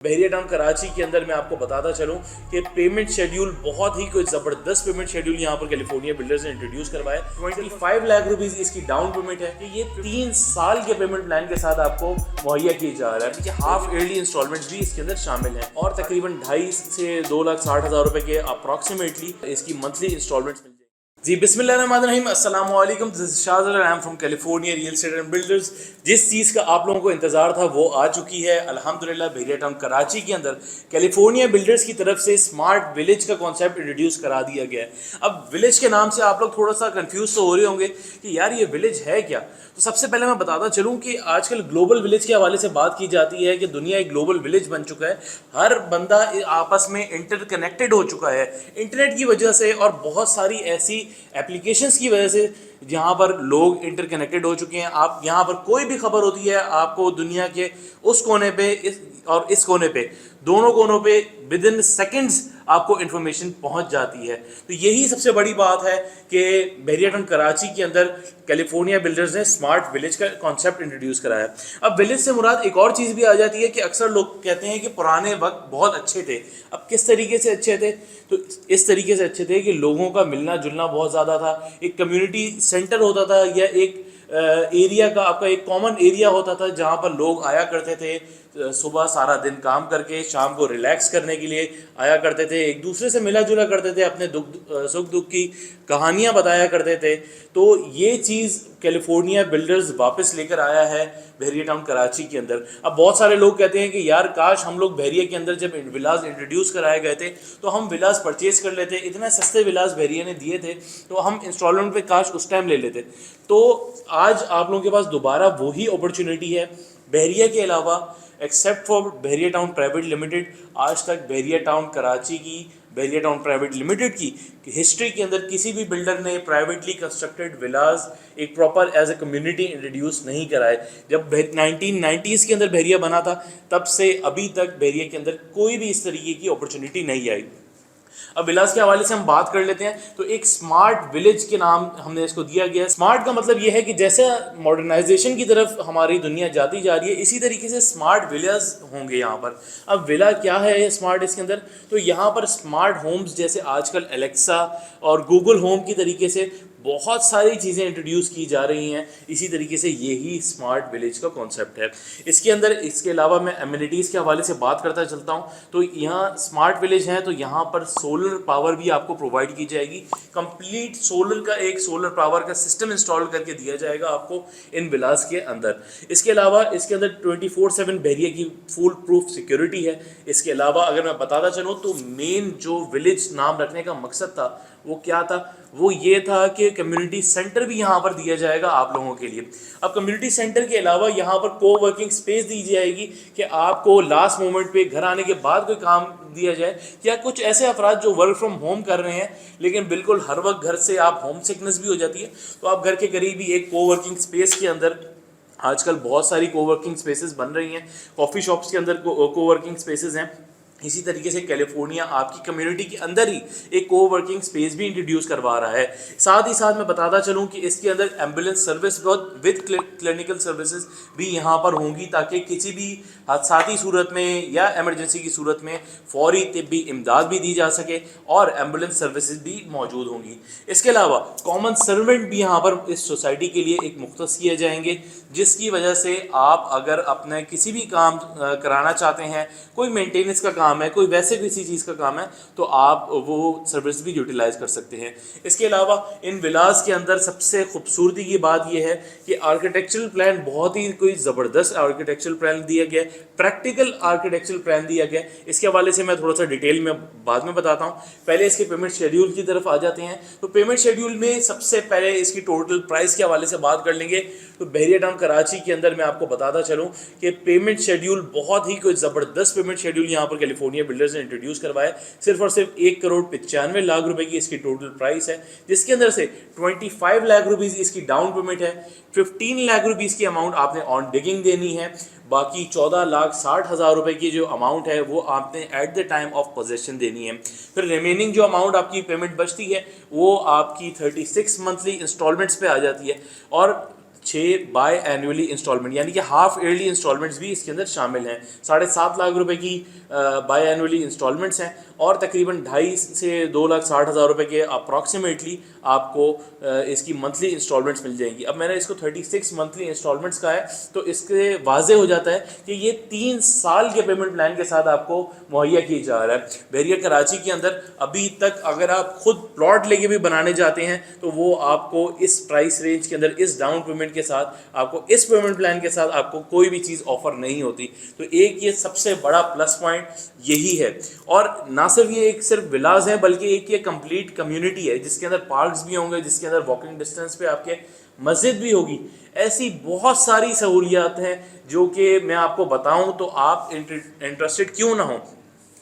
बहरिया town Karachi के अंदर मैं आपको बताता चलूं कि पेमेंट शेड्यूल बहुत ही कोई ज़बरदस्त पेमेंट शेड्यूल यहाँ पर कैलिफोर्निया बिल्डर्स ने इंट्रोड्यूस करवाया। 25 लाख रुपीस इसकी डाउन पेमेंट है कि ये 3 साल के पेमेंट प्लान के साथ आपको मुहैया की जा रहा है कि हाफ ईयरली इंस्टॉलमेंट्स भी इसके अंदर शामिल हैं और तकरीबन 2.5 से 2,60,000 रुपए के अप्रॉक्सीमेटली इसकी मंथली इंस्टॉलमेंट्स मिल जाएगी। जी बिस्मिल्लाहिर्रहमानिर्रहीम, अस्सलाम वालेकुम। This is Shahz, I am from California real estate and builders. जिस चीज़ का आप लोगों को इंतज़ार था वो आ चुकी है अल्हम्दुलिल्लाह। बहरिया टाउन कराची के अंदर कैलिफोर्निया बिल्डर्स की तरफ से स्मार्ट विलेज का कॉन्सेप्ट इंट्रोड्यूस करा दिया गया है। अब विलेज के नाम से आप लोग थोड़ा सा कंफ्यूज तो हो रहे होंगे कि यार ये विलेज है क्या। तो सबसे पहले मैं बताता चलूँ कि आजकल ग्लोबल विलेज के हवाले से बात की जाती है कि दुनिया एक ग्लोबल विलेज बन चुका है। हर बंदा आपस में इंटरकनेक्टेड हो चुका है इंटरनेट की वजह से और बहुत सारी ऐसी एप्लीकेशंस की वजह से जहाँ पर लोग इंटरकनेक्टेड हो चुके हैं। आप यहाँ पर कोई भी खबर होती है आपको दुनिया के उस कोने पे इस कोने पे, दोनों कोनों पे विद इन सेकेंड्स आपको इन्फॉर्मेशन पहुंच जाती है। तो यही सबसे बड़ी बात है कि बहरिया टाउन कराची के अंदर कैलिफोर्निया बिल्डर्स ने स्मार्ट विलेज का कॉन्सेप्ट इंट्रोड्यूस कराया। अब विलेज से मुराद एक और चीज़ भी आ जाती है कि अक्सर लोग कहते हैं कि पुराने वक्त बहुत अच्छे थे। अब किस तरीके से अच्छे थे? तो इस तरीके से अच्छे थे कि लोगों का मिलना जुलना बहुत ज़्यादा था, एक कम्युनिटी सेंटर होता था या एक एरिया का आपका एक कॉमन एरिया होता था जहाँ पर लोग आया करते थे। सुबह सारा दिन काम करके शाम को रिलैक्स करने के लिए आया करते थे, एक दूसरे से मिला जुला करते थे, अपने सुख दुख की कहानियाँ बताया करते थे। तो ये चीज़ कैलिफोर्निया बिल्डर्स वापस लेकर आया है बहरिया टाउन कराची के अंदर। अब बहुत सारे लोग कहते हैं कि यार काश हम लोग बहरिया के अंदर जब विलास इंट्रोड्यूस कराए गए थे तो हम विलास परचेज कर लेते, इतने सस्ते विलास बहरिया ने दिए थे तो हम इंस्टॉलमेंट पे काश उस टाइम ले लेते। तो आज आप लोगों के पास दोबारा वही अपॉर्चुनिटी है। बहरिया के अलावा except for Bahria town private limited, आज तक बहरिया टाउन कराची की, बहरिया टाउन प्राइवेट लिमिटेड की हिस्ट्री के अंदर किसी भी बिल्डर ने प्राइवेटली कंस्ट्रक्टेड विलास एक proper as a community introduce नहीं कराए। जब 1990s के अंदर बहरिया बना था तब से अभी तक बहरिया के अंदर कोई भी इस तरीके की अपॉर्चुनिटी नहीं आई। अब विलास के हवाले से हम बात कर लेते हैं तो एक स्मार्ट विलेज के नाम हमने इसको दिया गया है। स्मार्ट का मतलब यह है कि जैसे मॉडर्नाइजेशन की तरफ हमारी दुनिया जाती जा रही है इसी तरीके से स्मार्ट विलेज होंगे यहाँ पर। अब विला क्या है स्मार्ट इसके अंदर? तो यहाँ पर स्मार्ट होम्स जैसे आजकल एलेक्सा और गूगल होम की तरीके से बहुत सारी चीज़ें इंट्रोड्यूस की जा रही हैं। इसी तरीके से यही स्मार्ट विलेज का कॉन्सेप्ट है। इसके अंदर इसके अलावा मैं एमिनिटीज़ के हवाले से बात करता चलता हूँ तो यहाँ स्मार्ट विलेज है तो यहाँ पर सोलर पावर भी आपको प्रोवाइड की जाएगी। कंप्लीट सोलर का एक सोलर पावर का सिस्टम इंस्टॉल करके दिया जाएगा आपको इन विलास के अंदर। इसके अलावा इसके अंदर 24/7 बहरिया की फुल प्रूफ सिक्योरिटी है। इसके अलावा अगर मैं बताता चलूँ तो मेन जो विलेज नाम रखने का मकसद था वो क्या था? वो ये था कि कम्युनिटी सेंटर भी यहाँ पर दिया जाएगा आप लोगों के लिए। अब कम्युनिटी सेंटर के अलावा यहाँ पर को वर्किंग स्पेस दी जाएगी कि आपको लास्ट मोमेंट पे घर आने के बाद कोई काम दिया जाए या कुछ ऐसे अफराद जो वर्क फ्रॉम होम कर रहे हैं लेकिन बिल्कुल हर वक्त घर से आप होम सिकनेस भी हो जाती है तो आप घर के करीब ही एक को वर्किंग स्पेस के अंदर, आजकल बहुत सारी को वर्किंग स्पेसेस बन रही हैं, कॉफ़ी शॉप्स के अंदर को वर्किंग स्पेसेस हैं। इसी तरीके से कैलिफोर्निया आपकी कम्युनिटी के अंदर ही एक को वर्किंग स्पेस भी इंट्रोड्यूस करवा रहा है। साथ ही साथ मैं बताता चलूँ कि इसके अंदर ambulance service with clinical services भी यहाँ पर होंगी ताकि किसी भी हादसाती सूरत में या इमरजेंसी की सूरत में फौरी तिब्बी इमदाद भी दी जा सके और एम्बुलेंस सर्विसेज भी मौजूद होंगी। इसके अलावा कॉमन सर्वेंट भी यहाँ पर इस सोसाइटी के लिए एक मुख्तस किए जाएंगे जिसकी वजह से आप अगर अपने किसी भी काम कराना चाहते हैं, कोई मेंटेनेंस का काम है, कोई वैसे किसी चीज़ का काम है तो आप वो सर्विस भी यूटिलाइज कर सकते हैं। इसके अलावा इन विलास के अंदर सबसे खूबसूरती की बात यह है कि आर्किटेक्चरल प्लान बहुत ही कोई ज़बरदस्त आर्किटेक्चरल प्लान दिया गया, प्रैक्टिकल आर्किटेक्चरल प्लान दिया गया। इसके हवाले से मैं थोड़ा सा डिटेल में बाद में बताता हूँ। पहले इसके पेमेंट शेड्यूल की तरफ आ जाते हैं। तो पेमेंट शेड्यूल में सबसे पहले इसकी टोटल प्राइस के हवाले से बात कर लेंगे। तो बहरिया टाउन कराची के अंदर मैं आपको बताता चलूँ कि पेमेंट शेड्यूल बहुत ही कोई ज़बरदस्त पेमेंट शेड्यूल यहाँ पर कैलिफोर्निया बिल्डर्स ने इंट्रोड्यूस करवाया। सिर्फ और सिर्फ 1,95,00,000 रुपए की इसकी टोटल प्राइस है जिसके अंदर से 25 लाख रुपीज़ इसकी डाउन पेमेंट है, 15 लाख रुपीज़ की अमाउंट आपने ऑन डिगिंग देनी है, बाकी 14,60,000 रुपए की जो अमाउंट है वो आपने at the time of possession देनी है। फिर रिमेनिंग जो अमाउंट आपकी पेमेंट बचती है वो आपकी 36 मंथली इंस्टॉलमेंट्स पे आ जाती है और 6 बाय एनुअली इंस्टॉलमेंट, यानी कि हाफ ईयरली इंस्टॉलमेंट्स भी इसके अंदर शामिल हैं। 7.5 लाख रुपए की बाय एनुअली इंस्टॉलमेंट्स हैं और तकरीबन 2.5 से 2,60,000 रुपए के अप्रॉक्सीमेटली आपको इसकी मंथली इंस्टॉलमेंट्स मिल जाएंगी। अब मैंने इसको 36 मंथली इंस्टॉलमेंट्स का है, तो इसके वाजे हो जाता है कि ये 3 साल के पेमेंट प्लान के साथ आपको मुहैया किया जा रहा है। बहरिया कराची के अंदर अभी तक अगर आप खुद प्लॉट लेके भी बनाने जाते हैं तो वो आपको इस प्राइस रेंज के अंदर, इस डाउन पेमेंट के साथ, आपको इस पेमेंट प्लान के साथ आपको कोई भी चीज़ ऑफर नहीं होती। तो एक ये सबसे बड़ा प्लस पॉइंट यही है। और ना सिर्फ ये एक सिर्फ विलाज हैं, बल्कि एक ये कंप्लीट कम्युनिटी है जिसके अंदर पार्क्स भी होंगे, जिसके अंदर वॉकिंग डिस्टेंस पे आपके मस्जिद भी होगी। ऐसी बहुत सारी सहूलियात हैं जो कि मैं आपको बताऊं तो आप इंटरेस्टेड क्यों ना हो।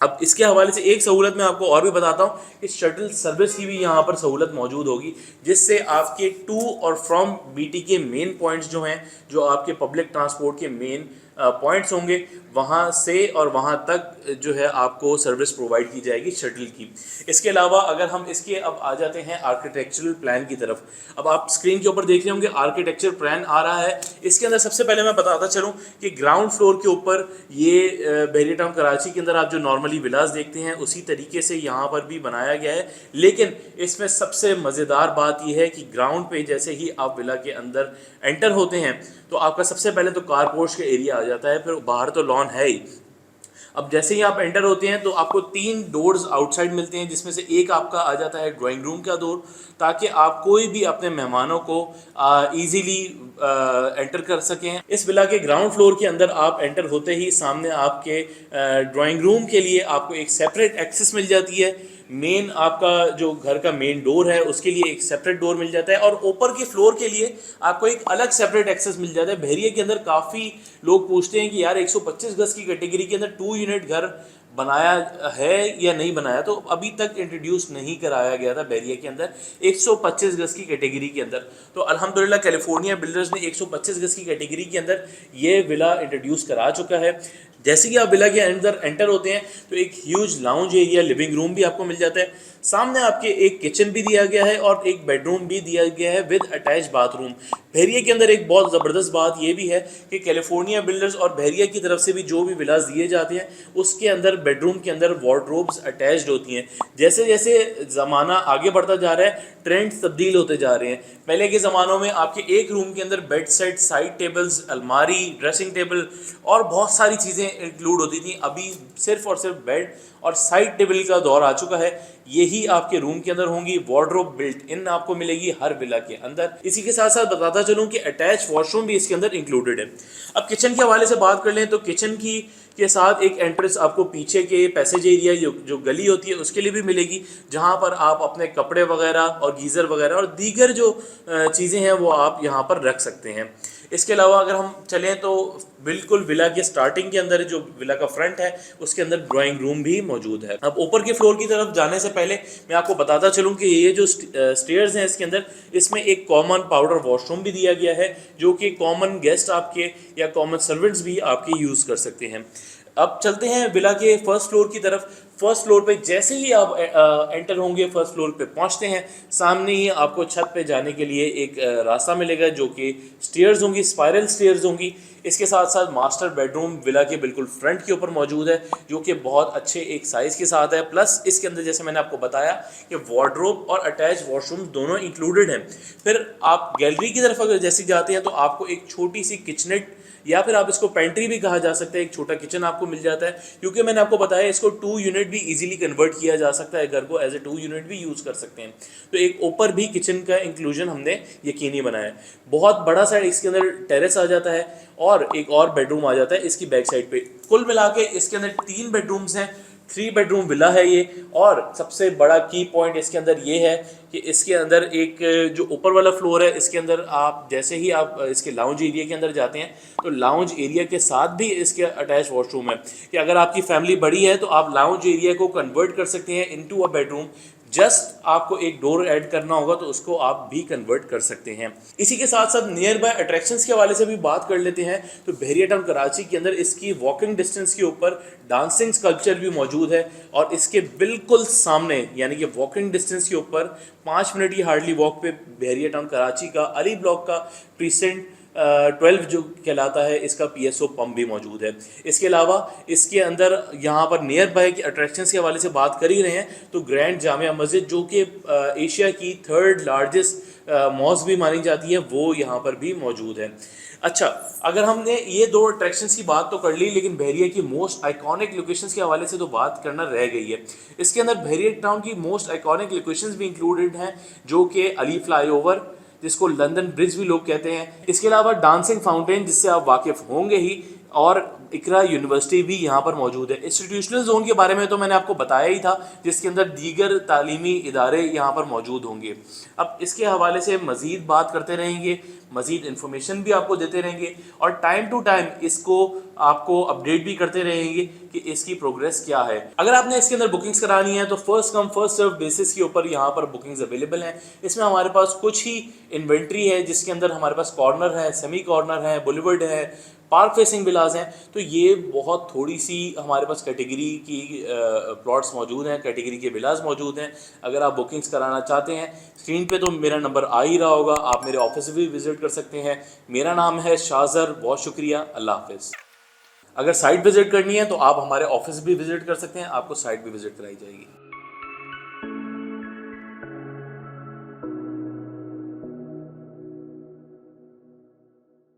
अब इसके हवाले से एक सहूलत मैं आपको और भी बताता हूँ कि शटल सर्विस की भी यहाँ पर सहूलत मौजूद होगी, जिससे आपके टू और फ्रॉम बीटी के मेन पॉइंट्स जो हैं, जो आपके पब्लिक ट्रांसपोर्ट के मेन पॉइंट्स होंगे, वहाँ से और वहाँ तक जो है आपको सर्विस प्रोवाइड की जाएगी शटल की। इसके अलावा अगर हम इसके अब आ जाते हैं आर्किटेक्चरल प्लान की तरफ। अब आप स्क्रीन के ऊपर देख रहे होंगे आर्किटेक्चर प्लान आ रहा है। इसके अंदर सबसे पहले मैं बताता चलूँ कि ग्राउंड फ्लोर के ऊपर ये बहरिया टाउन कराची के अंदर आप जो नॉर्मली विलास देखते हैं उसी तरीके से यहाँ पर भी बनाया गया है, लेकिन इसमें सबसे मज़ेदार बात यह है कि ग्राउंड पे जैसे ही आप विला के अंदर एंटर होते हैं तो आपका सबसे पहले तो कार पोर्च का एरिया आ जाता है, फिर बाहर तो लॉन है ही। अब जैसे ही आप एंटर होते हैं तो आपको 3 डोर्स आउटसाइड मिलते हैं, जिसमें से एक आपका आ जाता है ड्राइंग रूम का डोर, ताकि आप कोई भी अपने मेहमानों को इजीली एंटर कर सकें। इस विला के ग्राउंड फ्लोर के अंदर आप एंटर होते ही सामने आपके ड्राइंग रूम के लिए आपको एक सेपरेट एक्सेस मिल जाती है। मेन आपका जो घर का मेन डोर है उसके लिए एक सेपरेट डोर मिल जाता है, और ऊपर के फ्लोर के लिए आपको एक अलग सेपरेट एक्सेस मिल जाता है। बहरिया के अंदर काफ़ी लोग पूछते हैं कि यार 125 गज की कैटेगरी के अंदर 2 यूनिट घर बनाया है या नहीं बनाया, तो अभी तक इंट्रोड्यूस नहीं कराया गया था बहरिया के अंदर 125 गज की कैटेगरी के अंदर। तो अल्हम्दुलिल्लाह कैलिफोर्निया बिल्डर्स ने 125 गज की कैटेगरी के अंदर ये विला इंट्रोड्यूस करा चुका है। जैसे कि आप विला के अंदर एंटर होते हैं तो एक huge lounge area, living room भी आपको मिल जाता है। सामने आपके एक किचन भी दिया गया है और एक बेडरूम भी दिया गया है विद अटैच बाथरूम। बहरिया के अंदर एक बहुत ज़बरदस्त बात यह भी है कि कैलिफोर्निया बिल्डर्स और बहरिया की तरफ से भी जो भी विलास दिए जाते हैं उसके अंदर बेडरूम के अंदर वार्डरोब्स अटैच्ड होती हैं। जैसे जैसे ज़माना आगे बढ़ता जा रहा है ट्रेंड्स तब्दील होते जा रहे हैं। पहले के ज़मानों में आपके एक रूम के अंदर बेड सेट, साइड टेबल्स, अलमारी, ड्रेसिंग टेबल और बहुत सारी चीज़ें इंक्लूड होती थी। अभी सिर्फ और सिर्फ बेड और साइड टेबल का दौर आ चुका है। यही आपके रूम के अंदर होंगी। वार्डरोब बिल्ट इन आपको मिलेगी हर विला के अंदर। इसी के साथ साथ बताता चलूँ कि अटैच वॉशरूम भी इसके अंदर इंक्लूडेड है। अब किचन के हवाले से बात कर लें तो किचन की के साथ एक एंट्रेंस आपको पीछे के पैसेज एरिया जो गली होती है उसके लिए भी मिलेगी, जहां पर आप अपने कपड़े वगैरह और गीज़र वगैरह और दीगर जो चीज़ें हैं वो आप यहां पर रख सकते हैं। इसके अलावा अगर हम चलें तो बिल्कुल विला के स्टार्टिंग के अंदर जो विला का फ्रंट है उसके अंदर ड्राइंग रूम भी मौजूद है। अब ऊपर के फ्लोर की तरफ जाने से पहले मैं आपको बताता चलूं कि ये जो स्टेयर्स हैं इसके अंदर इसमें एक कॉमन पाउडर वॉशरूम भी दिया गया है, जो कि कॉमन गेस्ट आपके या कॉमन सर्वेंट्स भी आपके यूज़ कर सकते हैं। अब चलते हैं विला के फर्स्ट फ्लोर की तरफ। फर्स्ट फ्लोर पे जैसे ही आप एंटर होंगे, फर्स्ट फ्लोर पे पहुंचते हैं, सामने ही आपको छत पे जाने के लिए एक रास्ता मिलेगा जो कि स्टेयर्स होंगी, स्पाइरल स्टेयर्स होंगी। इसके साथ साथ मास्टर बेडरूम विला के बिल्कुल फ्रंट के ऊपर मौजूद है, जो कि बहुत अच्छे एक साइज़ के साथ है। प्लस इसके अंदर जैसे मैंने आपको बताया कि वार्डरोब और अटैच वॉशरूम दोनों इंक्लूडेड हैं। फिर आप गैलरी की तरफ अगर जैसे जाते हैं तो आपको एक छोटी सी किचनेट या फिर आप इसको पेंट्री भी कहा जा सकता है, एक छोटा किचन आपको मिल जाता है, क्योंकि मैंने आपको बताया इसको 2 यूनिट भी इजीली कन्वर्ट किया जा सकता है, घर को एज ए 2 यूनिट भी यूज़ कर सकते हैं। तो एक ऊपर भी किचन का इंक्लूजन हमने यकीनी बनाया है। बहुत बड़ा साइड इसके अंदर टेरेस आ जाता है और एक और बेडरूम आ जाता है इसकी बैक साइड पे। कुल मिला के इसके अंदर 3 बेडरूम्स हैं, 3 बेडरूम विला है ये। और सबसे बड़ा की पॉइंट इसके अंदर ये है कि इसके अंदर एक जो ऊपर वाला फ्लोर है इसके अंदर आप जैसे ही आप इसके लाउंज एरिया के अंदर जाते हैं तो लाउंज एरिया के साथ भी इसके अटैच वॉशरूम है कि अगर आपकी फैमिली बड़ी है तो आप लाउंज एरिया को कन्वर्ट कर सकते हैं इनटू अ बेडरूम। जस्ट आपको एक डोर ऐड करना होगा तो उसको आप भी कन्वर्ट कर सकते हैं। इसी के साथ साथ नियर बाय अट्रैक्शंस के हवाले से भी बात कर लेते हैं तो बहरिया टाउन कराची के अंदर इसकी वॉकिंग डिस्टेंस के ऊपर डांसिंग स्कल्पचर भी मौजूद है और इसके बिल्कुल सामने यानी कि वॉकिंग डिस्टेंस के ऊपर 5 मिनट की हार्डली वॉक पे बहरिया टाउन कराची का अली ब्लॉक का प्रीसेंट 12 जो कहलाता है इसका PSO पंप भी मौजूद है। इसके अलावा इसके अंदर यहाँ पर नियर बाय के अट्रैक्शंस के हवाले से बात कर ही रहे हैं तो ग्रैंड जामिया मस्जिद जो कि एशिया की 3rd लार्जेस्ट मॉस्क भी मानी जाती है वो यहाँ पर भी मौजूद है। अच्छा, अगर हमने ये 2 अट्रैक्शंस की बात तो कर ली, लेकिन बहरिया की मोस्ट आइकॉनिक लोकेशंस के हवाले से तो बात करना रह गई है। इसके अंदर बहरिया टाउन की मोस्ट आइकॉनिक लोकेशंस भी इंक्लूडेड हैं जो कि अली फ्लाईओवर जिसको लंदन ब्रिज भी लोग कहते हैं, इसके अलावा डांसिंग फाउंटेन जिससे आप वाकिफ होंगे ही, और इकरा यूनिवर्सिटी भी यहाँ पर मौजूद है। इंस्टीट्यूशनल जोन के बारे में तो मैंने आपको बताया ही था जिसके अंदर दीगर तालीमी इदारे यहाँ पर मौजूद होंगे। अब इसके हवाले से मज़ीद बात करते रहेंगे, मज़ीद इन्फॉर्मेशन भी आपको देते रहेंगे और टाइम टू टाइम इसको आपको अपडेट भी करते रहेंगे कि इसकी प्रोग्रेस क्या है। अगर आपने इसके अंदर बुकिंग्स करानी है तो first come first serve basis के ऊपर यहाँ पर बुकिंग्स अवेलेबल हैं। इसमें हमारे पास कुछ ही इन्वेंट्री है जिसके अंदर हमारे पास कॉर्नर है, सेमी कॉर्नर है, बुलेवर्ड है, पार्क फेसिंग विलाज हैं। तो ये बहुत थोड़ी सी हमारे पास कैटेगरी की प्लॉट्स मौजूद हैं, कैटेगरी के विलाज मौजूद हैं। अगर आप बुकिंग्स कराना चाहते हैं, स्क्रीन पे तो मेरा नंबर आ ही रहा होगा, आप मेरे ऑफिस भी विज़िट कर सकते हैं। मेरा नाम है शाहज़र, बहुत शुक्रिया, अल्लाह हाफ़िज़। अगर साइट विज़िट करनी है तो आप हमारे ऑफिस भी विज़िट कर सकते हैं, आपको साइट भी विज़िट कराई जाएगी।